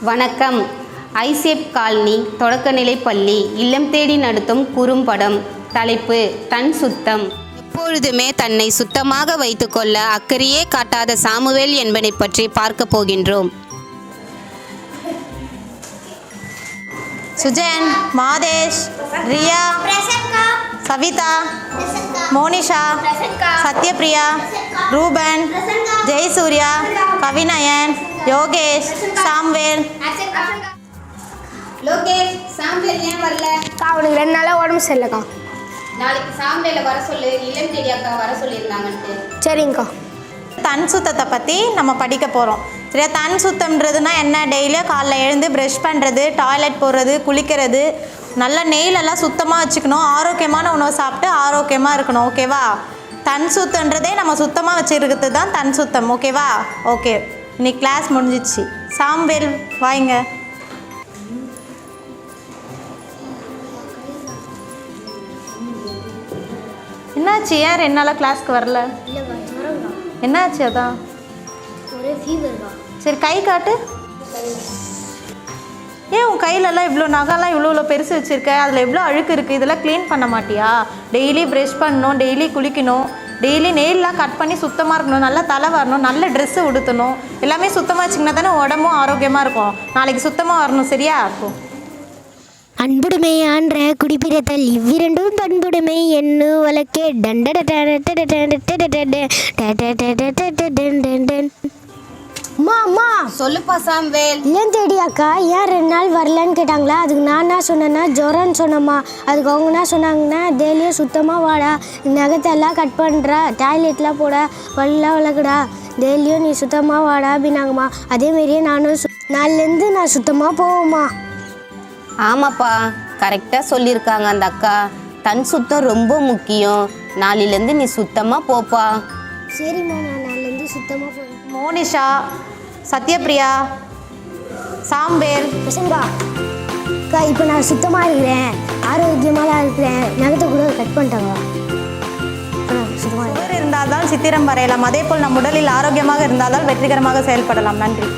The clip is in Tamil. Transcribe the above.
வணக்கம். ஐசேப் காலனி தொடக்கநிலைப் பள்ளி இல்லம் தேடி நடத்தும் குறும்படம். தலைப்பு தன் சுத்தம். எப்பொழுதுமே தன்னை சுத்தமாக வைத்துக்கொள்ள அக்கறையே காட்டாத சாமுவேல் என்பனை பற்றி பார்க்க போகின்றோம். சுஜன், மாதேஷ், ரியா, சவிதா, மோனிஷா, சத்யபிரியா, ரூபன், ஜெயசூர்யா, கவிநயன், யோகேஷ், சாம்வேல். லோகேஷ், சாம்வேல் ஏன் வரல? அவனுக்கு 2 நாளாக உடம்பு சரியில்லைக்கா. நாளைக்கு சாம்வேலை வர சொல்லு, இளம் தேடி அக்கா வர சொல்லியிருந்தாங்கன்ட்டு. சரிங்கக்கா. தன் சுத்தத்தை பற்றி நம்ம படிக்க போகிறோம். சரியா? தன் சுத்தம்ன்றதுனா என்ன? டெய்லியும் காலைல எழுந்து ப்ரஷ் பண்ணுறது, டாய்லெட் போகிறது, குளிக்கிறது, நல்ல நெயிலெல்லாம் சுத்தமாக வச்சுக்கணும், ஆரோக்கியமான உணவு சாப்பிட்டு ஆரோக்கியமாக இருக்கணும். ஓகேவா? தன் சுத்தன்றதே நம்ம சுத்தமாக வச்சுருக்கிறது தான் தன் சுத்தம். ஓகேவா? ஓகே, இன்னைக்கு கிளாஸ் முடிஞ்சிச்சு. சாம்வேல் வாங்க. என்னாச்சு? ஏன் 2 நாளாக கிளாஸ்க்கு வரல? என்னாச்சு? அதான் ஒரே ஃபீவர்க்கா. சரி, கை காட்டு. ஏன் உன் கையிலலாம் இவ்வளோ நகைலாம் இவ்வளோ பெருசு வச்சுருக்க? அதில் எவ்வளோ அழுக்கு இருக்குது? இதெல்லாம் க்ளீன் பண்ண மாட்டியா? டெய்லி ப்ரஷ் பண்ணணும், டெய்லி குளிக்கணும், டெய்லி நெயிலெலாம் கட் பண்ணி சுத்தமாக இருக்கணும், நல்லா தலை வரணும், நல்ல ட்ரெஸ்ஸு உடுத்தணும், எல்லாமே சுத்தமாக வச்சிங்கன்னா தானே உடம்பும் ஆரோக்கியமாக இருக்கும். நாளைக்கு சுத்தமாக வரணும். சரியா? இருக்கும். அன்புடைமை ஆன்ற குடிப்பிறத்தல் இவ்விரண்டும் பண்புடைமை என்னு வழக்கே அம்மா சொல்லுப்பா சாம்வேல். இல்லம் தேடி அக்கா ஏன் 2 நாள் வரலன்னு கேட்டாங்களா? அதுக்கு நான் என்ன சொன்னேன்னா ஜுரம்னு சொன்னம்மா. அதுக்கு அவங்க என்ன சொன்னாங்கன்னா டெய்லியும் சுத்தமாக வாடா, நகத்தெல்லாம் கட் பண்ணுறா, டாய்லெட்லாம் போட, பல்லாம் விளக்குடா, டெய்லியும் நீ சுத்தமாக வாடா அப்படின்னாங்கம்மா. அதேமாரியே நானும் நாளிலேருந்து நான் சுத்தமாக போவோம்மா. ஆமாப்பா, கரெக்டாக சொல்லியிருக்காங்க அந்த அக்கா. தன் சுத்தம் ரொம்ப முக்கியம். நாளிலேருந்து நீ சுத்தமாக போப்பா. சரிம்மா, நான் நாளிலேருந்து சுத்தமாக போகிறேன். மோனிஷா, சத்யபிரியா, சாம்வேல். பசங்கா அக்கா, இப்போ நான் சுத்தமாக இருக்கிறேன், ஆரோக்கியமாக இருக்கிறேன், நகத்தை கூட கட் பண்ணிட்டாங்க. சுவர் இருந்தால்தான் சித்திரம் வரையலாம். அதே போல் நம் உடலில் ஆரோக்கியமாக இருந்தால்தான் வெற்றிகரமாக செயல்படலாம். நன்றி.